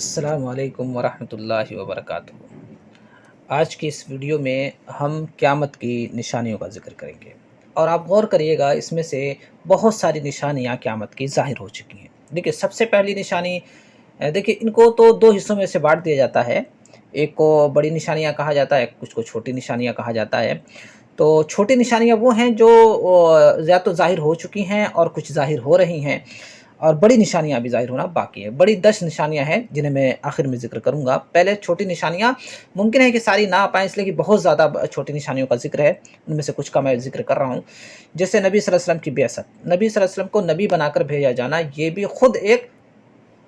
السلام علیکم ورحمۃ اللہ وبرکاتہ۔ آج کی اس ویڈیو میں ہم قیامت کی نشانیوں کا ذکر کریں گے، اور آپ غور کریے گا، اس میں سے بہت ساری نشانیاں قیامت کی ظاہر ہو چکی ہیں۔ دیکھیے، سب سے پہلی نشانی، دیکھیے ان کو تو دو حصوں میں سے بانٹ دیا جاتا ہے۔ ایک کو بڑی نشانیاں کہا جاتا ہے، کچھ کو چھوٹی نشانیاں کہا جاتا ہے۔ تو چھوٹی نشانیاں وہ ہیں جو یا تو ظاہر ہو چکی ہیں اور کچھ ظاہر ہو رہی ہیں، اور بڑی نشانیاں بھی ظاہر ہونا باقی ہے۔ بڑی 10 نشانیاں ہیں جنہیں میں آخر میں ذکر کروں گا۔ پہلے چھوٹی نشانیاں، ممکن ہے کہ ساری نہ آ پائیں، اس لیے کہ بہت زیادہ چھوٹی نشانیوں کا ذکر ہے، ان میں سے کچھ کا میں ذکر کر رہا ہوں۔ جیسے نبی صلی اللہ علیہ وسلم کی بعثت، نبی صلی اللہ علیہ وسلم کو نبی بنا کر بھیجا جانا، یہ بھی خود ایک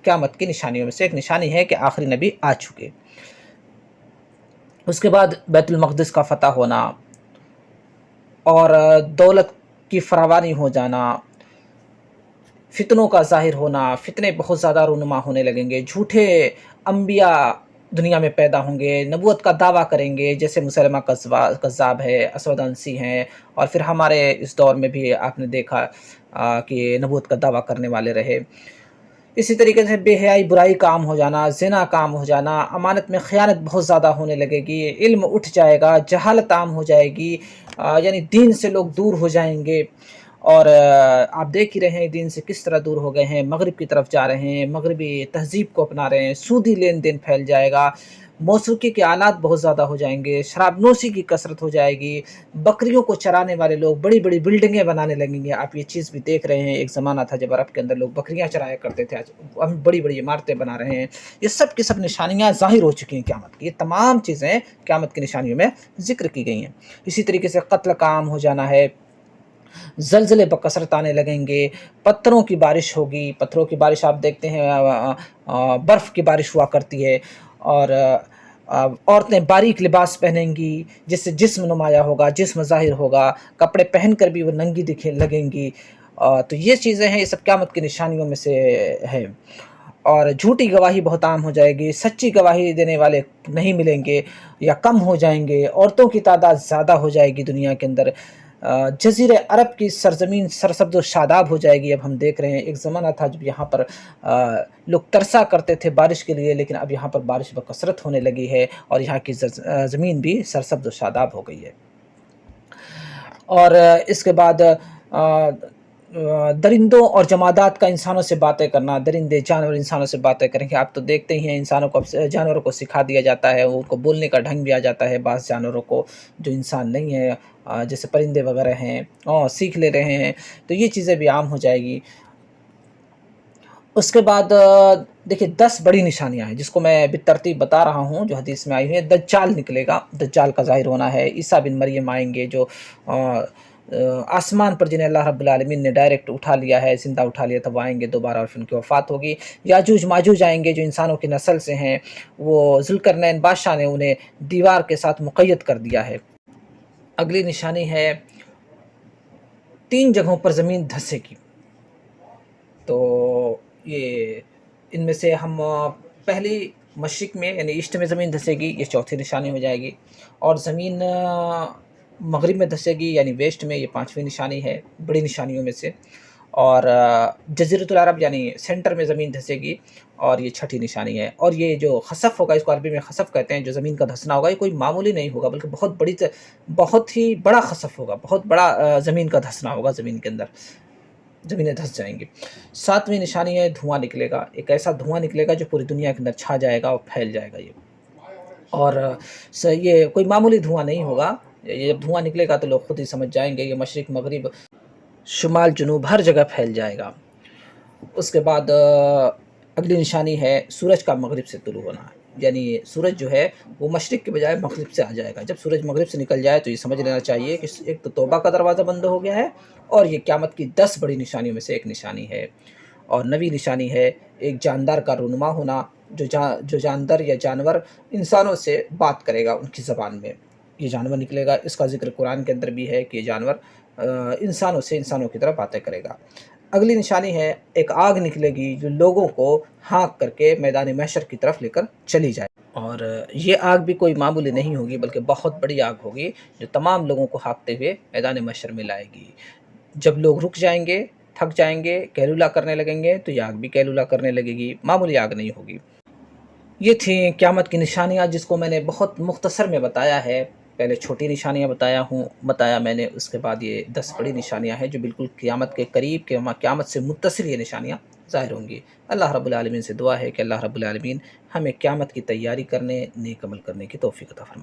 قیامت کی نشانیوں میں سے ایک نشانی ہے کہ آخری نبی آ چکے۔ اس کے بعد بیت المقدس کا فتح ہونا، اور دولت کی فراوانی ہو جانا، فتنوں کا ظاہر ہونا، فتنے بہت زیادہ رونما ہونے لگیں گے، جھوٹے انبیاء دنیا میں پیدا ہوں گے، نبوت کا دعویٰ کریں گے، جیسے مسلمہ کذاب ہے، اسود عنسی ہیں، اور پھر ہمارے اس دور میں بھی آپ نے دیکھا کہ نبوت کا دعویٰ کرنے والے رہے۔ اسی طریقے سے بے حیائی، برائی کا عام ہو جانا، زنا کا عام ہو جانا، امانت میں خیانت بہت زیادہ ہونے لگے گی، علم اٹھ جائے گا، جہالت عام ہو جائے گی، یعنی دین سے لوگ دور ہو جائیں گے۔ اور آپ دیکھ ہی رہے ہیں دین سے کس طرح دور ہو گئے ہیں، مغرب کی طرف جا رہے ہیں، مغربی تہذیب کو اپنا رہے ہیں، سودی لین دین پھیل جائے گا، موسیقی کے آلات بہت زیادہ ہو جائیں گے، شراب نوشی کی کثرت ہو جائے گی، بکریوں کو چرانے والے لوگ بڑی بڑی بلڈنگیں بنانے لگیں گے۔ آپ یہ چیز بھی دیکھ رہے ہیں، ایک زمانہ تھا جب عرب کے اندر لوگ بکریاں چرایا کرتے تھے، آج ہم بڑی بڑی عمارتیں بنا رہے ہیں۔ یہ سب کی سب نشانیاں ظاہر ہو چکی ہیں قیامت کی، یہ تمام چیزیں قیامت کی نشانیوں میں ذکر کی گئی ہیں۔ اسی طریقے سے قتل کا عام ہو جانا ہے، زلزلے بکثرت آنے لگیں گے، پتھروں کی بارش ہوگی، پتھروں کی بارش آپ دیکھتے ہیں، برف کی بارش ہوا کرتی ہے، اور عورتیں باریک لباس پہنیں گی جس سے جسم نمایاں ہوگا، جسم ظاہر ہوگا، کپڑے پہن کر بھی وہ ننگی دکھے لگیں گی۔ تو یہ چیزیں ہیں، یہ سب قیامت کی نشانیوں میں سے ہے۔ اور جھوٹی گواہی بہت عام ہو جائے گی، سچی گواہی دینے والے نہیں ملیں گے یا کم ہو جائیں گے، عورتوں کی تعداد زیادہ ہو جائے گی دنیا کے اندر، جزیرہ عرب کی سرزمین سرسبز و شاداب ہو جائے گی۔ اب ہم دیکھ رہے ہیں، ایک زمانہ تھا جب یہاں پر لوگ ترسا کرتے تھے بارش کے لیے، لیکن اب یہاں پر بارش بکثرت ہونے لگی ہے، اور یہاں کی زمین بھی سرسبز و شاداب ہو گئی ہے۔ اور اس کے بعد درندوں اور جمادات کا انسانوں سے باتیں کرنا، درندے جانور انسانوں سے باتیں کریں گے۔ آپ تو دیکھتے ہی ہیں، انسانوں کو جانوروں کو سکھا دیا جاتا ہے، ان کو بولنے کا ڈھنگ بھی آ جاتا ہے، بعض جانوروں کو جو انسان نہیں ہے، جیسے پرندے وغیرہ ہیں، سیکھ لے رہے ہیں، تو یہ چیزیں بھی عام ہو جائے گی۔ اس کے بعد دیکھیے 10 بڑی نشانیاں ہیں جس کو میں بالترتیب بتا رہا ہوں، جو حدیث میں آئی ہوئی ہے۔ دجال نکلے گا، دجال کا ظاہر ہونا ہے، عیسیٰ بن مریم آئیں گے، جو آسمان پر جنہیں اللہ رب العالمین نے ڈائریکٹ اٹھا لیا ہے، زندہ اٹھا لیا تھا، وہ آئیں گے دوبارہ اور پھر ان کی وفات ہوگی۔ یاجوج ماجوج آئیں گے جو انسانوں کی نسل سے ہیں، وہ ذوالقرنین بادشاہ نے انہیں دیوار کے ساتھ مقید کر دیا ہے۔ اگلی نشانی ہے 3 جگہوں پر زمین دھسے گی۔ تو یہ ان میں سے ہم پہلی مشرق میں یعنی ایسٹ میں زمین دھسے گی، یہ چوتھی نشانی ہو جائے گی، اور زمین مغرب میں دھسے گی یعنی ویسٹ میں، یہ 5ویں نشانی ہے بڑی نشانیوں میں سے، اور جزیرۃ العرب یعنی سینٹر میں زمین دھسے گی، اور یہ 6ٹھی نشانی ہے۔ اور یہ جو خسف ہوگا، اس کو عربی میں خسف کہتے ہیں، جو زمین کا دھسنا ہوگا، یہ کوئی معمولی نہیں ہوگا بلکہ بہت ہی بڑا خسف ہوگا، بہت بڑا زمین کا دھسنا ہوگا، زمین کے اندر زمینیں دھس جائیں گی۔ 7ویں نشانی ہے دھواں نکلے گا، ایک ایسا دھواں نکلے گا جو پوری دنیا کے اندر چھا جائے گا اور پھیل جائے گا یہ، اور یہ کوئی معمولی دھواں نہیں ہوگا، یہ جب دھواں نکلے گا تو لوگ خود ہی سمجھ جائیں گے، یہ مشرق مغرب شمال جنوب ہر جگہ پھیل جائے گا۔ اس کے بعد اگلی نشانی ہے سورج کا مغرب سے طلوع ہونا، یعنی سورج جو ہے وہ مشرق کے بجائے مغرب سے آ جائے گا۔ جب سورج مغرب سے نکل جائے تو یہ سمجھ لینا چاہیے کہ ایک تو توبہ کا دروازہ بند ہو گیا ہے، اور یہ قیامت کی 10 بڑی نشانیوں میں سے ایک نشانی ہے۔ اور 9ویں نشانی ہے ایک جاندار کا رونما ہونا، جو جاندار یا جانور انسانوں سے بات کرے گا ان کی زبان میں، یہ جانور نکلے گا۔ اس کا ذکر قرآن کے اندر بھی ہے کہ یہ جانور انسانوں سے انسانوں کی طرح باتیں کرے گا۔ اگلی نشانی ہے ایک آگ نکلے گی جو لوگوں کو ہانک کر کے میدان محشر کی طرف لے کر چلی جائے، اور یہ آگ بھی کوئی معمولی نہیں ہوگی بلکہ بہت بڑی آگ ہوگی جو تمام لوگوں کو ہانکتے ہوئے میدان محشر میں لائے گی۔ جب لوگ رک جائیں گے، تھک جائیں گے، کیلولہ کرنے لگیں گے، تو یہ آگ بھی کیلولہ کرنے لگے گی، معمولی آگ نہیں ہوگی۔ یہ تھیں قیامت کی نشانیاں، جس کو میں نے بہت مختصر میں بتایا ہے۔ پہلے چھوٹی نشانیاں بتایا میں نے، اس کے بعد یہ 10 بڑی نشانیاں ہیں جو بالکل قیامت کے قریب، قیامت سے متصل یہ نشانیاں ظاہر ہوں گی۔ اللہ رب العالمین سے دعا ہے کہ اللہ رب العالمین ہمیں قیامت کی تیاری کرنے، نیک عمل کرنے کی توفیق عطا فرمائے۔